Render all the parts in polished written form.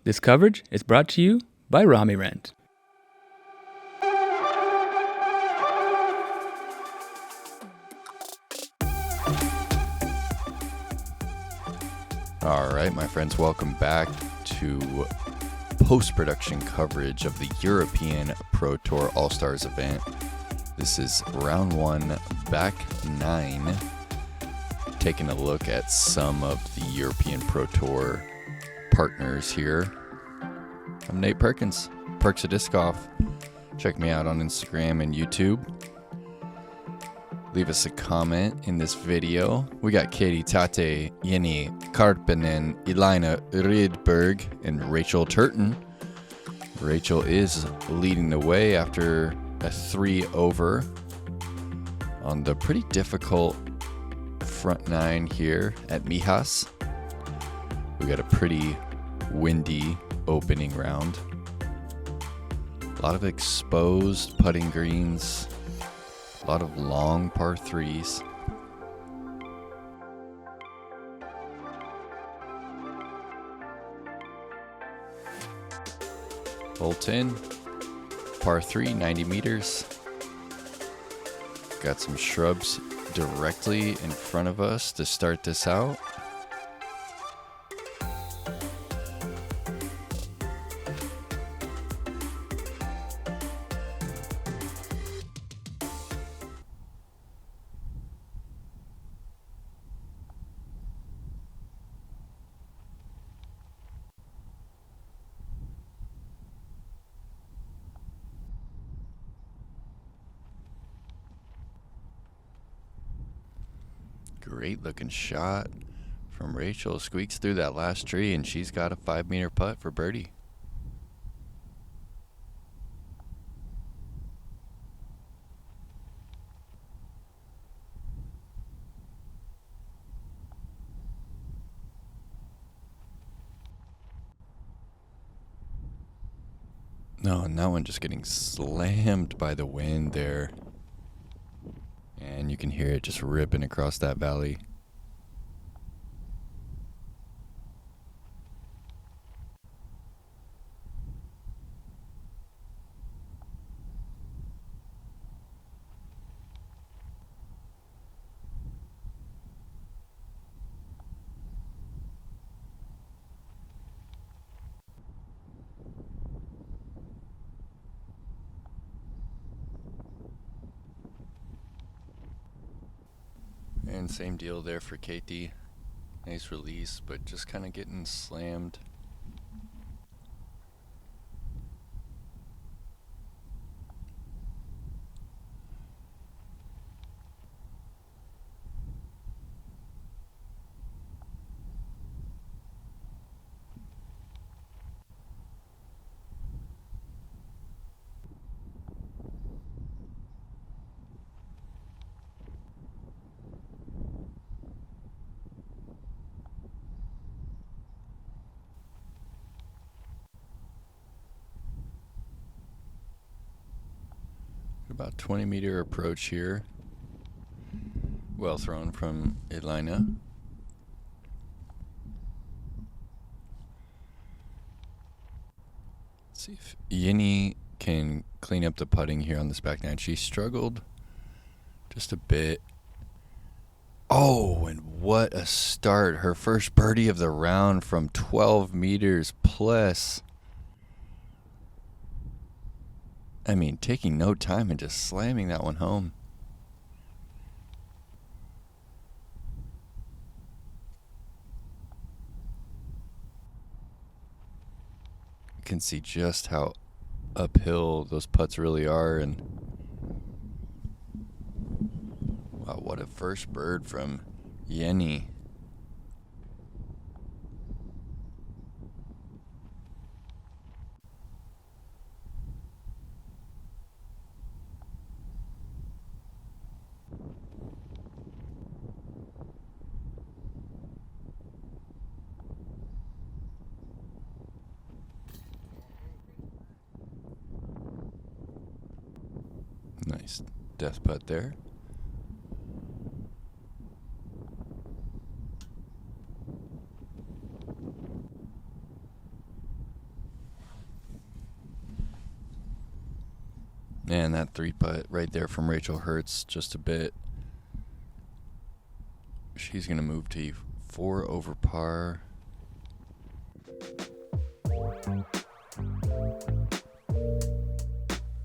This coverage is brought to you by Rami Rent. All right, my friends, welcome back to post-production coverage of the European Pro Tour All-Stars event. This is round one, back 9, taking a look at some of the European Pro Tour partners here. I'm Nate Perkins, Perks of Disc Golf. Check me out on Instagram and YouTube. Leave us a comment in this video. We got Keiti, Tätte, Jenni, Karppinen, Elina, Rydberg, and Rachel Turton. Rachel is leading the way after a 3 over on the pretty difficult front 9 here at Mijas. We got a pretty windy opening round. A lot of exposed putting greens. A lot of long par 3s. Hole 10, par 3, 90 meters. Got some shrubs directly in front of us to start this out. Great looking shot from Rachel. Squeaks through that last tree, and she's got a 5-meter putt for birdie. No, and that one just getting slammed by the wind there. And you can hear it just ripping across that valley. And same deal there for Keiti. Nice release, but just kind of getting slammed. About 20-meter approach here. Well thrown from Elina. Let's see if Jenni can clean up the putting here on this back 9. She struggled just a bit. Oh, and what a start. Her first birdie of the round from 12 meters plus. I mean, taking no time and just slamming that one home. You can see just how uphill those putts really are. And wow, what a first bird from Jenni. Nice death putt there. And that 3-putt right there from Rachel hurts just a bit. She's going to move to 4 over par.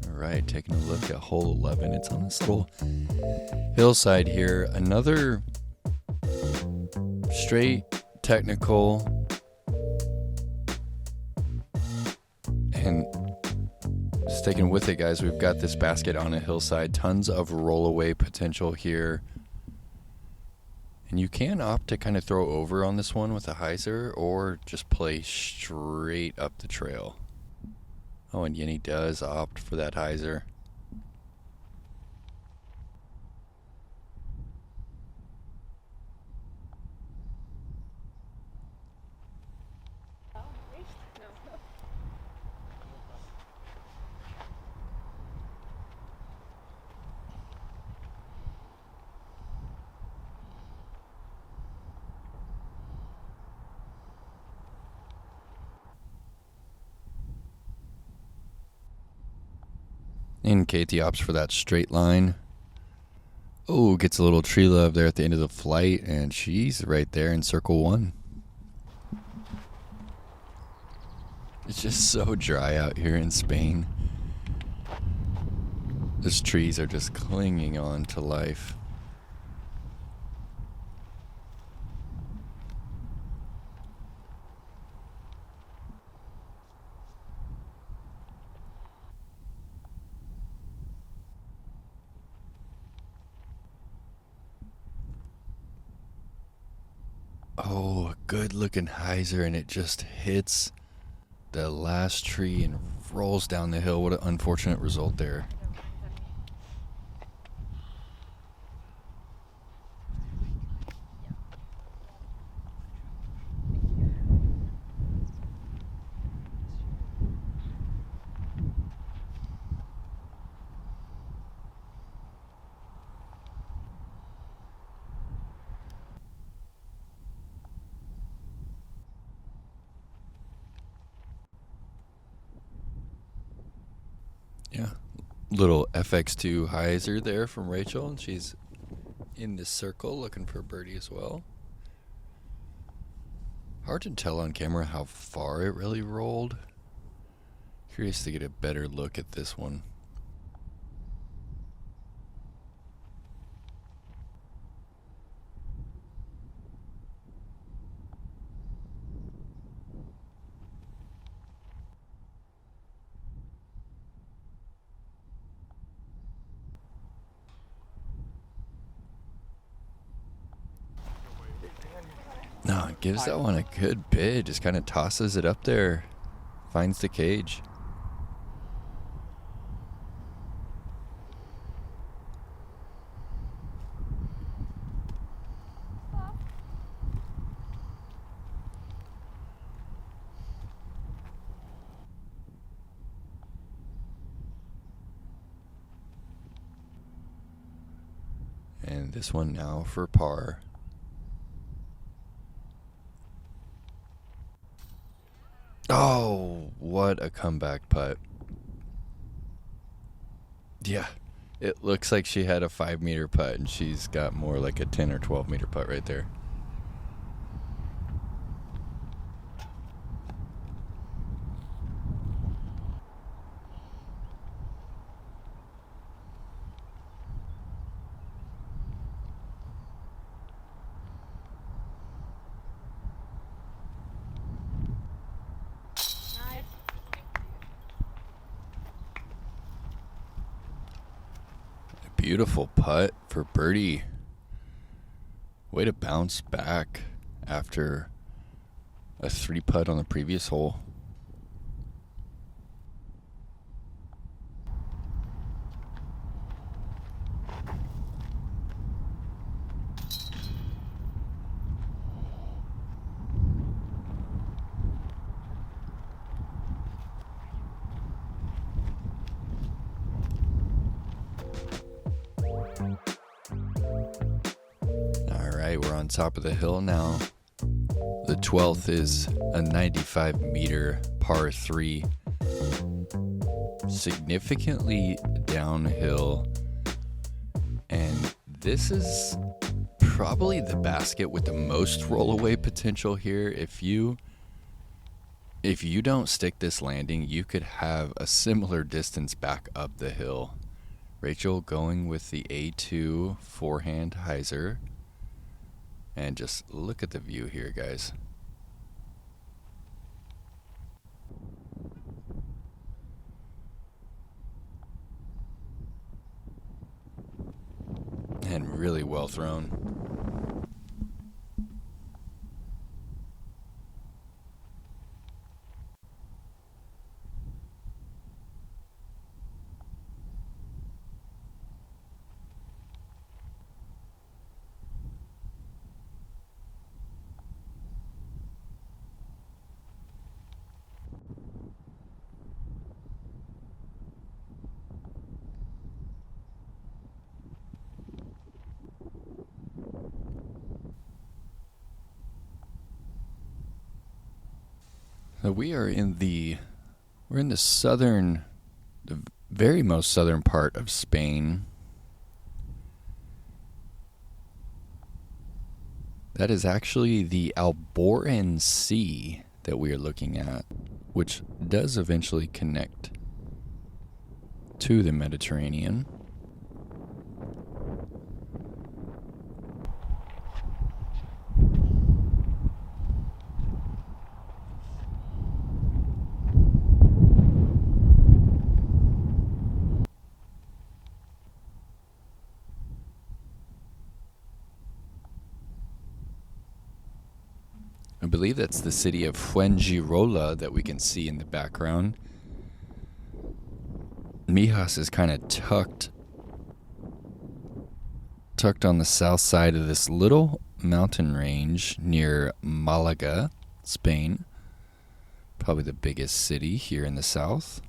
Alright, taking a look at hole 11. It's on this little hillside here. Another straight technical. And sticking with it, guys, we've got this basket on a hillside. Tons of rollaway potential here. And you can opt to kind of throw over on this one with a hyzer or just play straight up the trail. Oh, and Jenni does opt for that hyzer. And Keiti opts for that straight line. Oh, gets a little tree love there at the end of the flight, and she's right there in circle 1. It's just so dry out here in Spain. Those trees are just clinging on to life. Oh, a good looking hyzer, and it just hits the last tree and rolls down the hill. What an unfortunate result there. Yeah, little FX2 hyzer there from Rachel, and she's in this circle looking for a birdie as well. Hard to tell on camera how far it really rolled. Curious to get a better look at this one. No, it gives that one a good bid. Just kind of tosses it up there. Finds the cage. And this one now for par. Oh, what a comeback putt. Yeah, it looks like she had a 5-meter putt, and she's got more like a 10 or 12-meter putt right there. Beautiful putt for birdie. Way to bounce back after a 3-putt on the previous hole. We're on top of the hill now. The 12th is a 95-meter par 3. Significantly downhill. And this is probably the basket with the most rollaway potential here. If you don't stick this landing, you could have a similar distance back up the hill. Rachel going with the A2 forehand hyzer. And just look at the view here, guys. And really well thrown. So we're in the southern, the very most southern part of Spain. That is actually the Alboran Sea that we are looking at, which does eventually connect to the Mediterranean. I believe that's the city of Fuengirola that we can see in the background. Mijas is kind of tucked on the south side of this little mountain range near Malaga, Spain. Probably the biggest city here in the south.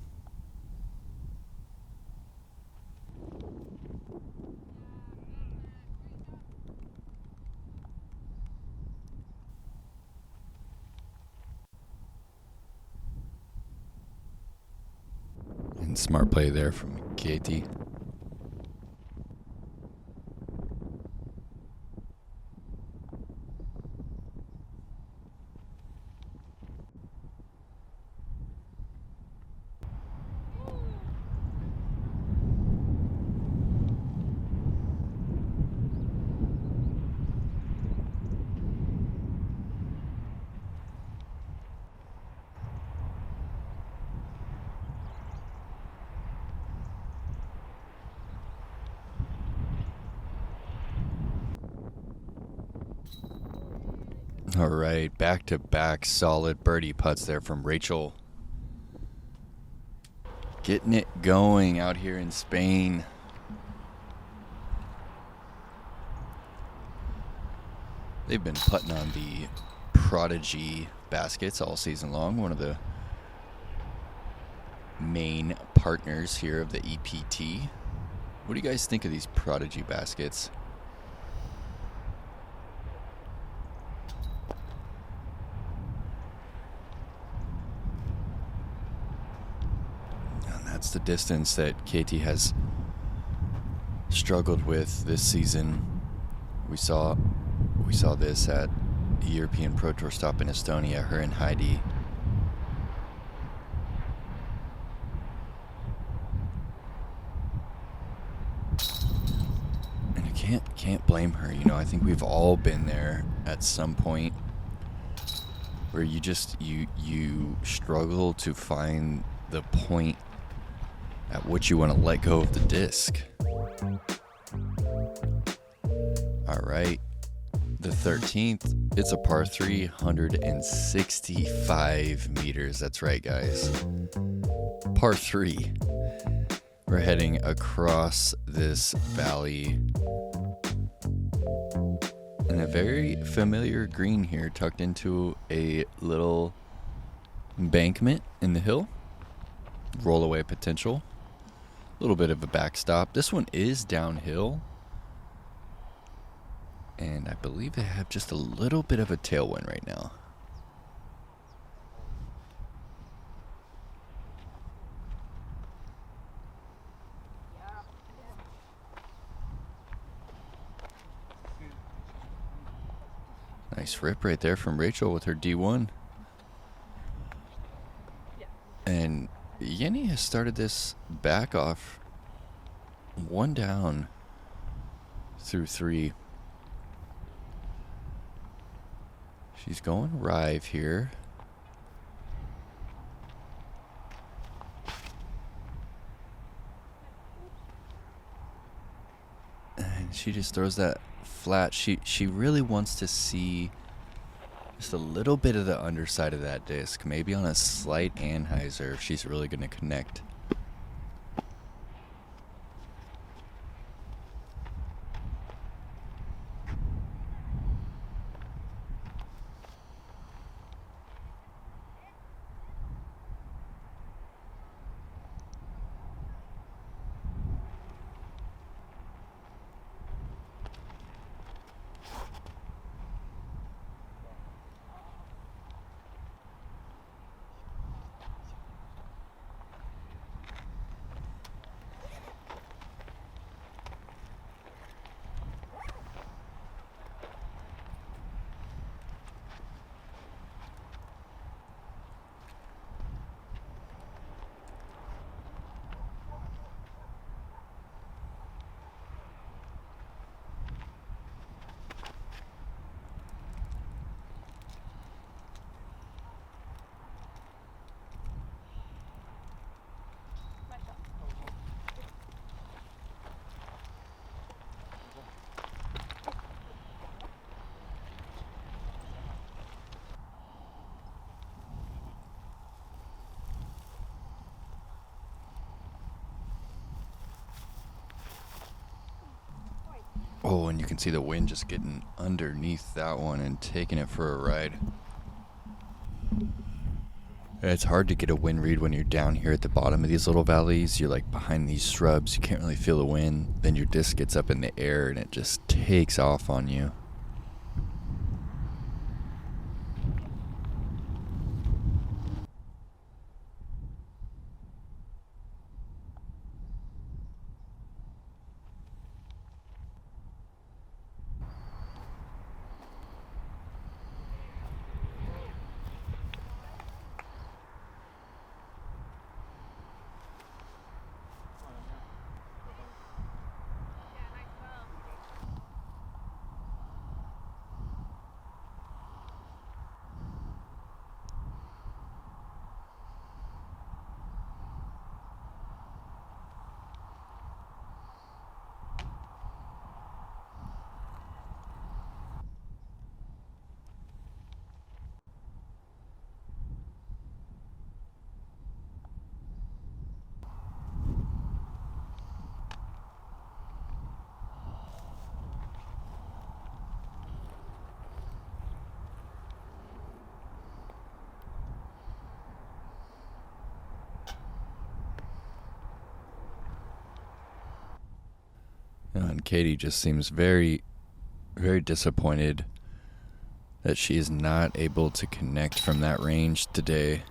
And smart play there from Keiti. All right, back-to-back solid birdie putts there from Rachel. Getting it going out here in Spain. They've been putting on the Prodigy baskets all season long. One of the main partners here of the EPT. What do you guys think of these Prodigy baskets? That's the distance that Keiti has struggled with this season. We saw this at the European Pro Tour stop in Estonia, her and Heidi. And I can't blame her. You know, I think we've all been there at some point where you struggle to find the point at which you want to let go of the disc. All right, the 13th, it's a par 3, 165 meters. That's right, guys. Par 3. We're heading across this valley in a very familiar green here, tucked into a little embankment in the hill. Rollaway potential. A little bit of a backstop. This one is downhill. And I believe they have just a little bit of a tailwind right now. Nice rip right there from Rachel with her D1. And Jenni has started this back off 1 down through 3. She's going Rive here. And she just throws that flat. She really wants to see just a little bit of the underside of that disc, maybe on a slight anhyzer if she's really going to connect. Oh, and you can see the wind just getting underneath that one and taking it for a ride. It's hard to get a wind read when you're down here at the bottom of these little valleys. You're like behind these shrubs. You can't really feel the wind. Then your disc gets up in the air and it just takes off on you. And Keiti just seems very, very disappointed that she is not able to connect from that range today.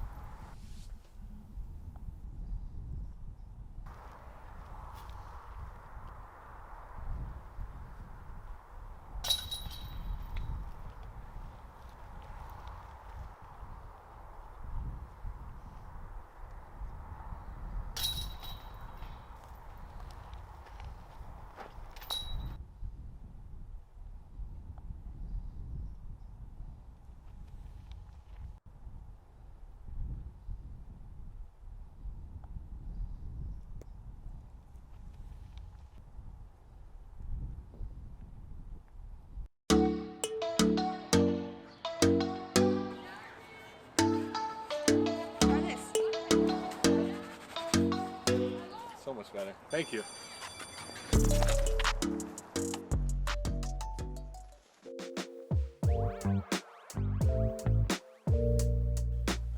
Better. Thank you.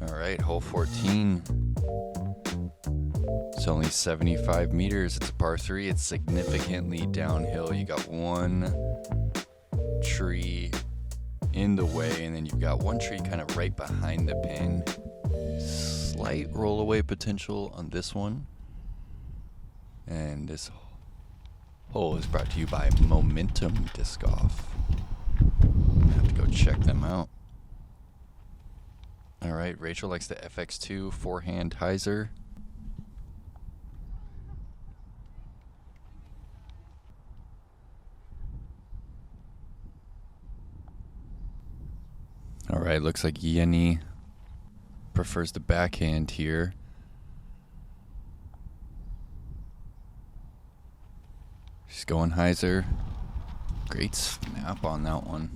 All right, hole 14. It's only 75 meters. It's a par 3. It's significantly downhill. You got one tree in the way, and then you've got one tree kind of right behind the pin. Slight roll-away potential on this one. And this hole is brought to you by Momentum Disc Golf. I have to go go check them out. All right, Rachel likes the FX2 forehand hyzer. All right, looks like Jenni prefers the backhand here. She's going hyzer. Great snap on that one.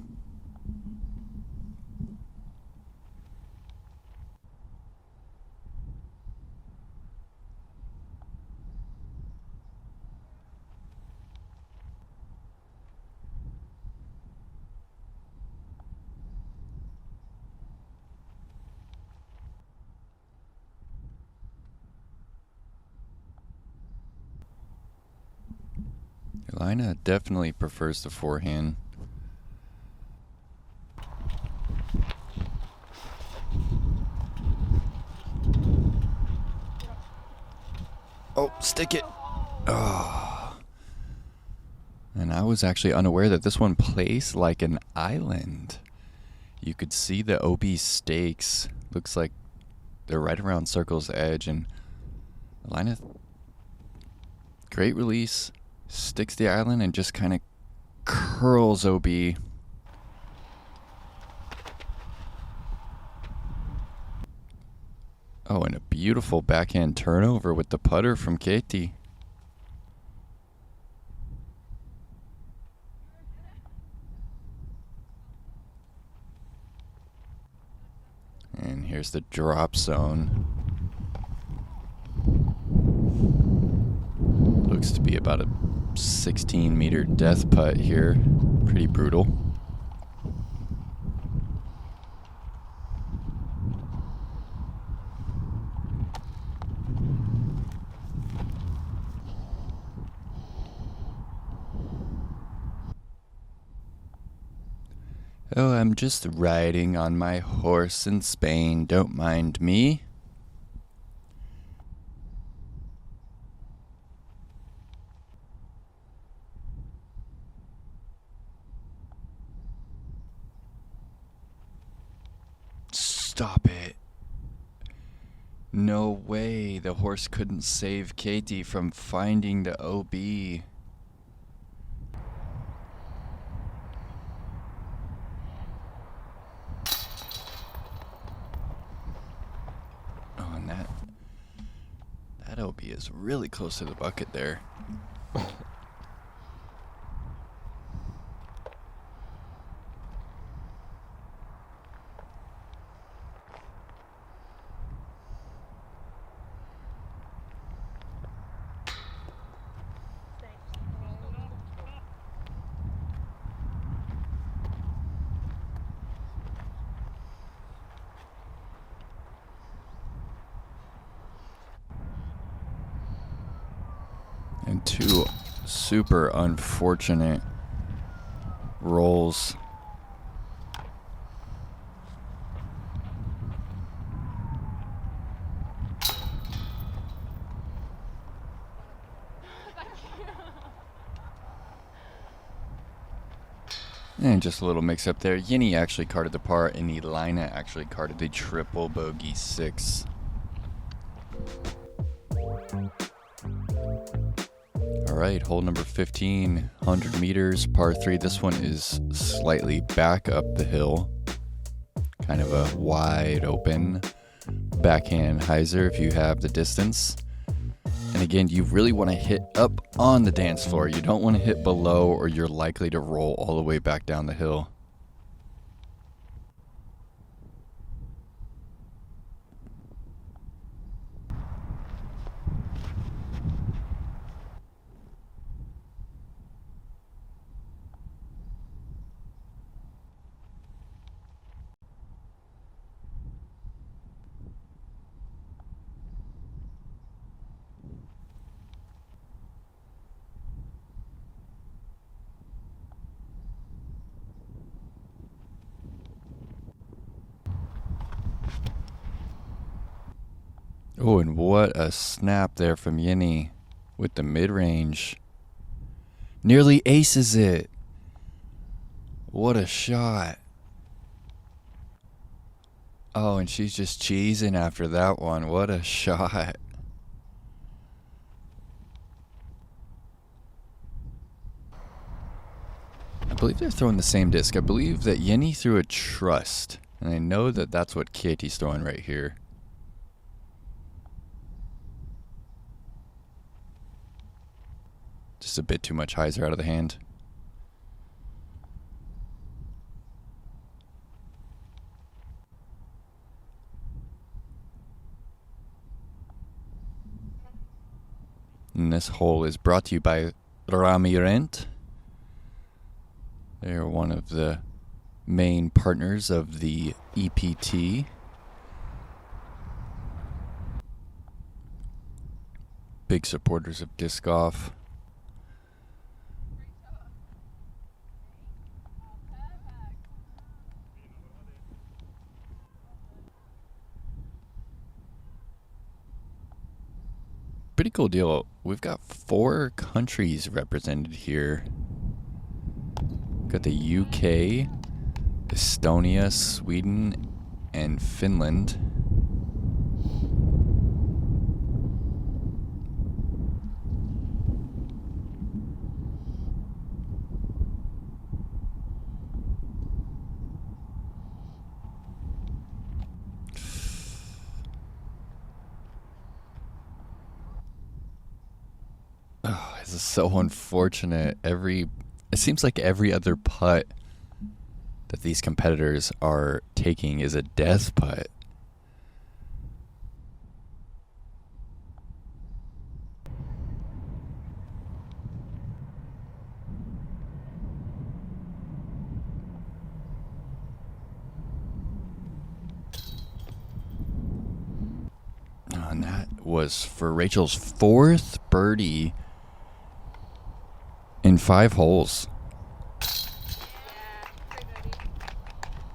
Elina definitely prefers the forehand. Oh, stick it. Oh. And I was actually unaware that this one plays like an island. You could see the OB stakes. Looks like they're right around circle's edge. And Elina, great release. Sticks the island and just kind of curls OB. Oh, and a beautiful backhand turnover with the putter from Keiti. And here's the drop zone. Looks to be about a 16-meter death putt here. Pretty brutal. Oh, I'm just riding on my horse in Spain. Don't mind me. Stop it. No way. The horse couldn't save Keiti from finding the OB. Oh, and that OB is really close to the bucket there. And two super unfortunate rolls. And just a little mix up there. Jenni actually carded the par and Elina actually carded the triple bogey 6. Alright, hole number 15, 100 meters, par 3. This one is slightly back up the hill. Kind of a wide open backhand hyzer if you have the distance. And again, you really want to hit up on the dance floor. You don't want to hit below or you're likely to roll all the way back down the hill. Oh, and what a snap there from Jenni with the mid-range. Nearly aces it. What a shot. Oh, and she's just cheesing after that one. What a shot. I believe they're throwing the same disc. I believe that Jenni threw a trust. And I know that that's what Keiti's throwing right here. Just a bit too much hyzer out of the hand. And this hole is brought to you by Rami Rent. They're one of the main partners of the EPT. Big supporters of disc golf. Pretty cool deal. We've got 4 countries represented here. Got the UK, Estonia, Sweden, and Finland. Oh, this is so unfortunate. It seems like every other putt that these competitors are taking is a death putt. And that was for Rachel's 4th birdie in 5 holes.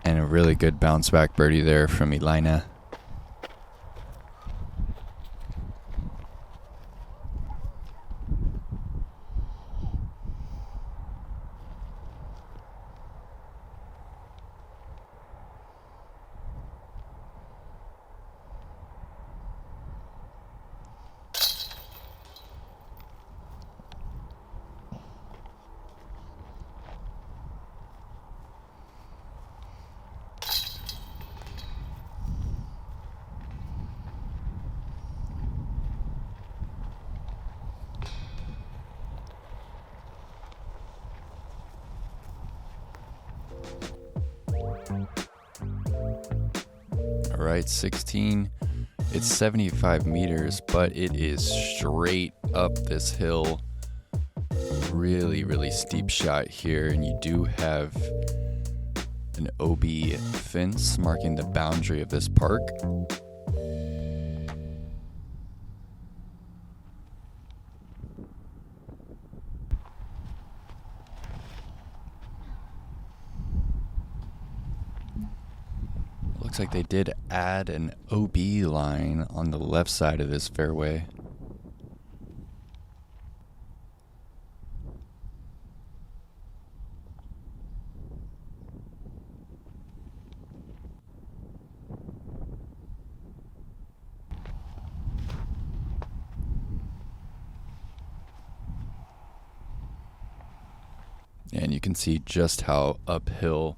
And a really good bounce back birdie there from Elina. All right, 16. It's 75 meters, but it is straight up this hill. Really, really steep shot here, and you do have an OB fence marking the boundary of this park. Looks like they did add an OB line on the left side of this fairway. And you can see just how uphill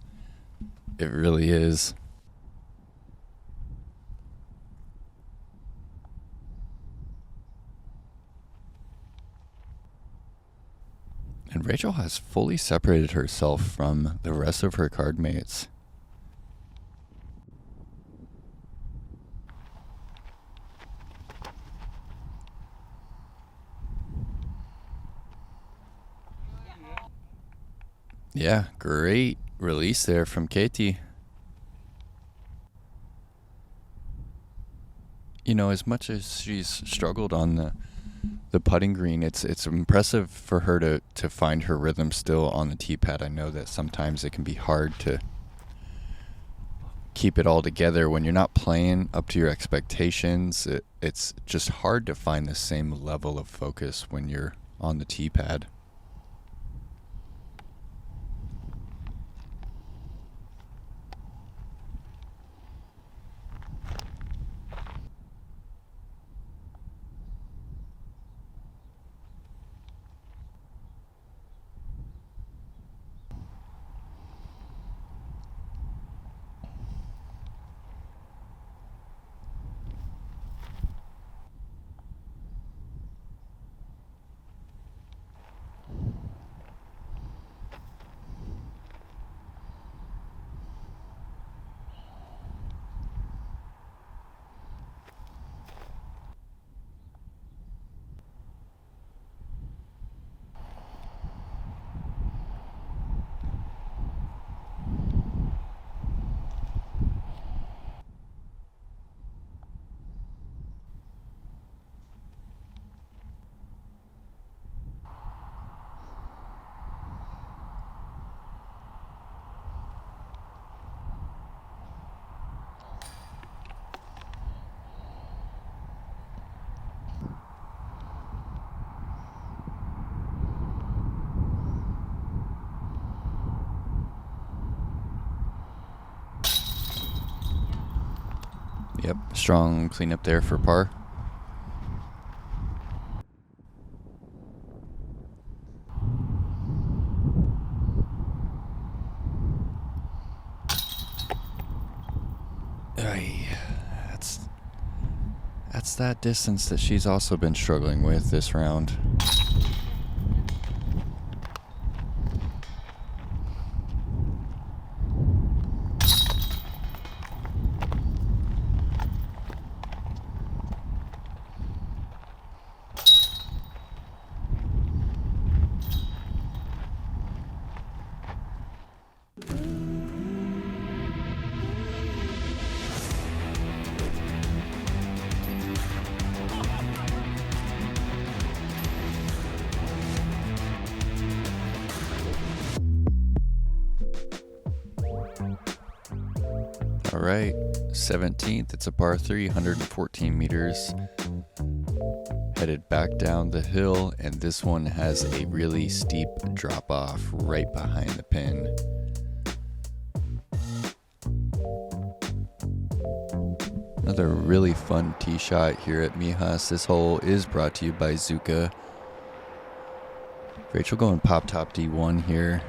it really is. And Rachel has fully separated herself from the rest of her card mates. Yeah, great release there from Keiti. You know, as much as she's struggled on the putting green, it's impressive for her to find her rhythm still on the tee pad. I know that sometimes it can be hard to keep it all together when you're not playing up to your expectations. It's just hard to find the same level of focus when you're on the tee pad. Yep, strong cleanup there for par. That's that distance that she's also been struggling with this round. All right, 17th, it's a par 3, 114 meters. Headed back down the hill, and this one has a really steep drop off right behind the pin. Another really fun tee shot here at Mijas. This hole is brought to you by Zuka. Rachel going pop top D1 here.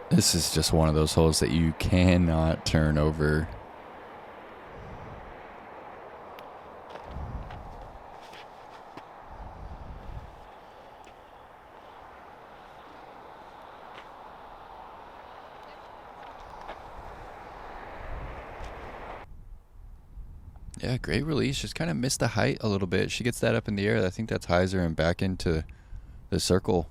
This is just one of those holes that you cannot turn over. Yeah, great release. Just kind of missed the height a little bit. She gets that up in the air. I think that's hyzer and back into the circle.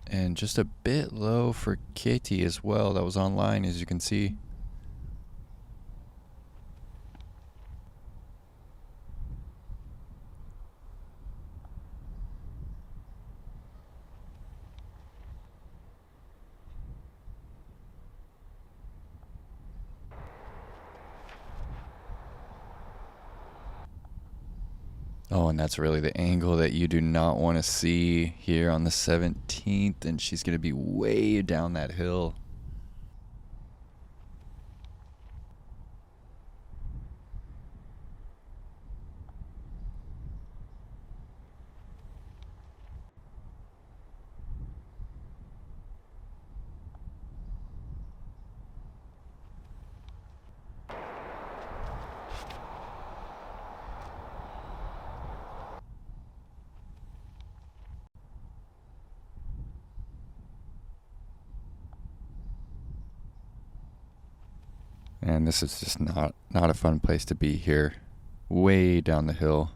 And just a bit low for Keiti as well. That was online, as you can see. Oh, and that's really the angle that you do not want to see here on the 17th. And she's going to be way down that hill. And this is just not a fun place to be here. Way down the hill.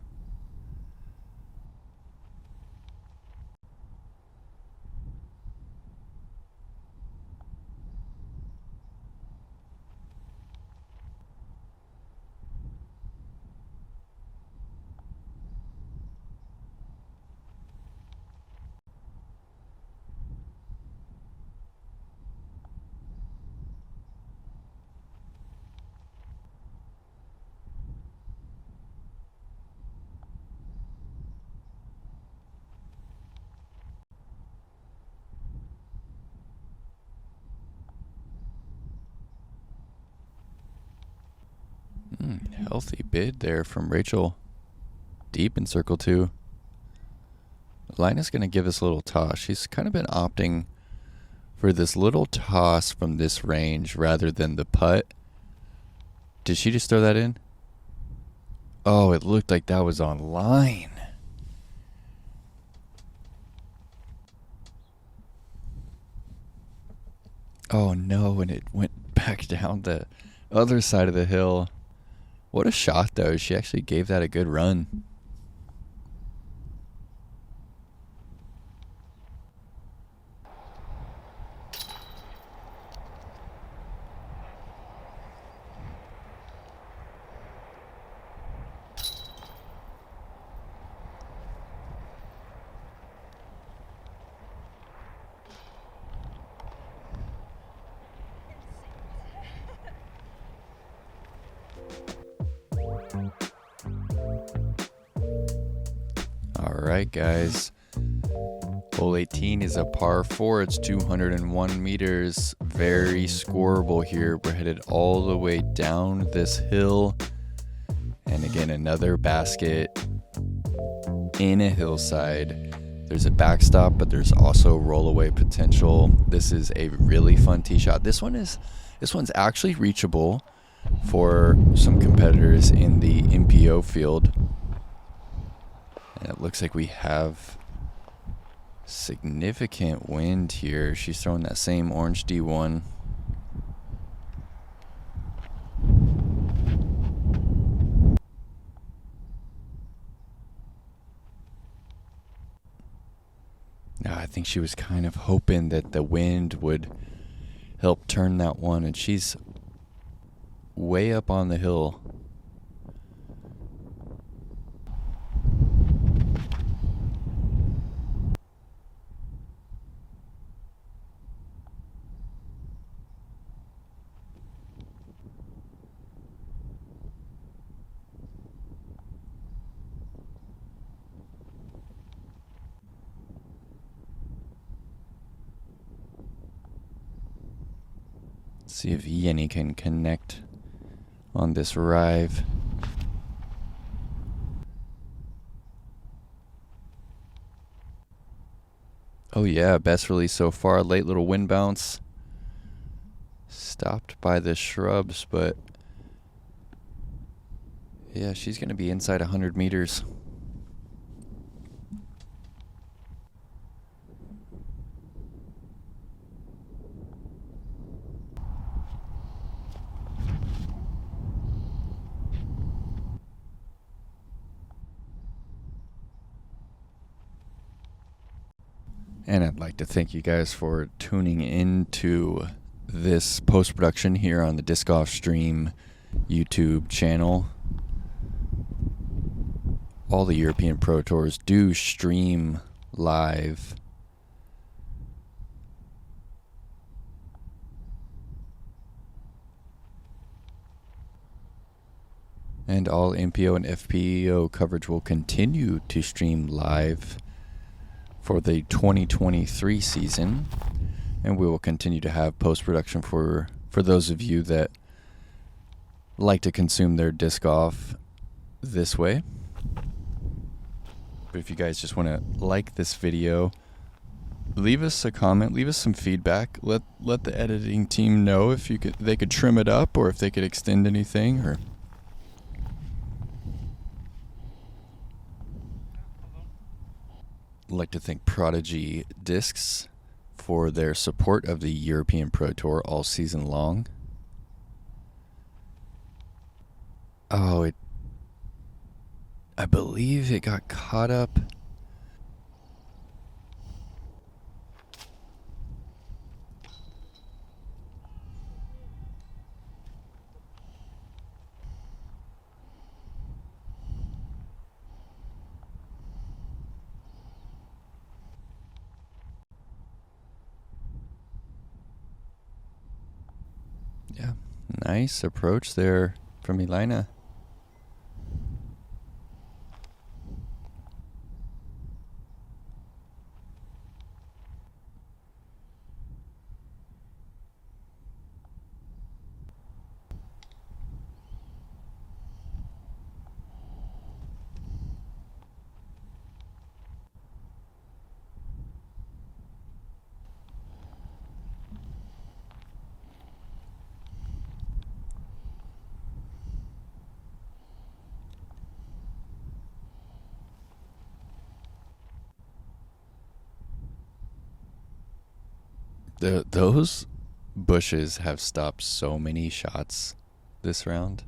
Healthy bid there from Rachel. Deep in circle 2. Elina's going to give this a little toss. She's kind of been opting for this little toss from this range rather than the putt. Did she just throw that in? Oh, it looked like that was on line. Oh no, and it went back down the other side of the hill. What a shot, though. She actually gave that a good run. right, guys. Hole 18 is a par 4. It's 201 meters. Very scoreable here. We're headed all the way down this hill. And again, another basket in a hillside. There's a backstop, but there's also rollaway potential. This is a really fun tee shot. This one's actually reachable for some competitors in the FPO field. And it looks like we have significant wind here. She's throwing that same orange D1. I think she was kind of hoping that the wind would help turn that one, and she's way up on the hill. See if Jenni can connect on this rive. Oh yeah, best release so far. Late little wind bounce. Stopped by the shrubs, but yeah, she's going to be inside 100 meters. And I'd like to thank you guys for tuning into this post-production here on the Disc Golf Stream YouTube channel. All the European Pro Tours do stream live. And all FPO and FPO coverage will continue to stream live for the 2023 season, and we will continue to have post-production for those of you that like to consume their disc golf this way. But if you guys just want to like this video, leave us a comment, leave us some feedback, let the editing team know if they could trim it up, or if they could extend anything, or I'd like to thank Prodigy Discs for their support of the European Pro Tour all season long. Oh, I believe it got caught up. Yeah, nice approach there from Elina. Those bushes have stopped so many shots this round.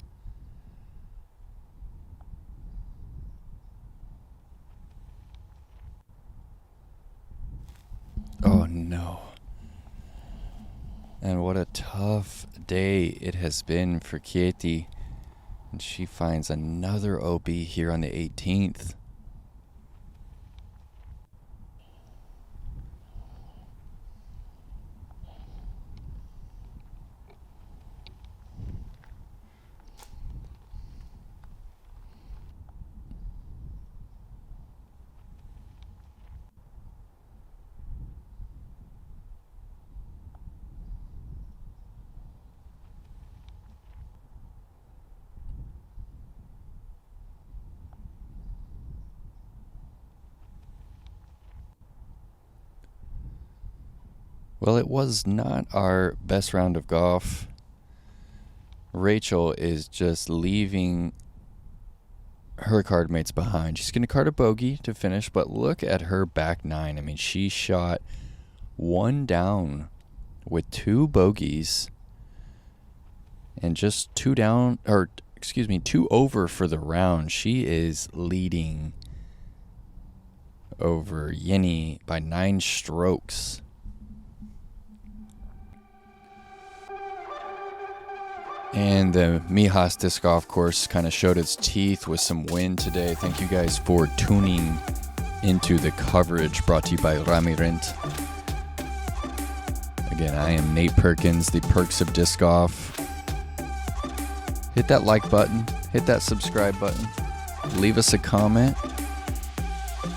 Oh no. And what a tough day it has been for Keiti. And she finds another OB here on the 18th. Well, it was not our best round of golf. Rachel is just leaving her card mates behind. She's going to card a bogey to finish, but look at her back nine. I mean, she shot one down with 2 bogeys and just 2 over for the round. She is leading over Jenni by 9 strokes. And the Mijas disc golf course kind of showed its teeth with some wind today. Thank you guys for tuning into the coverage brought to you by Rami Rent. Again, I am Nate Perkins, the Perks of Disc Golf. Hit that like button, hit that subscribe button, leave us a comment.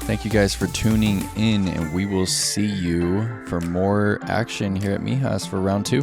Thank you guys for tuning in, and we will see you for more action here at Mijas for round 2.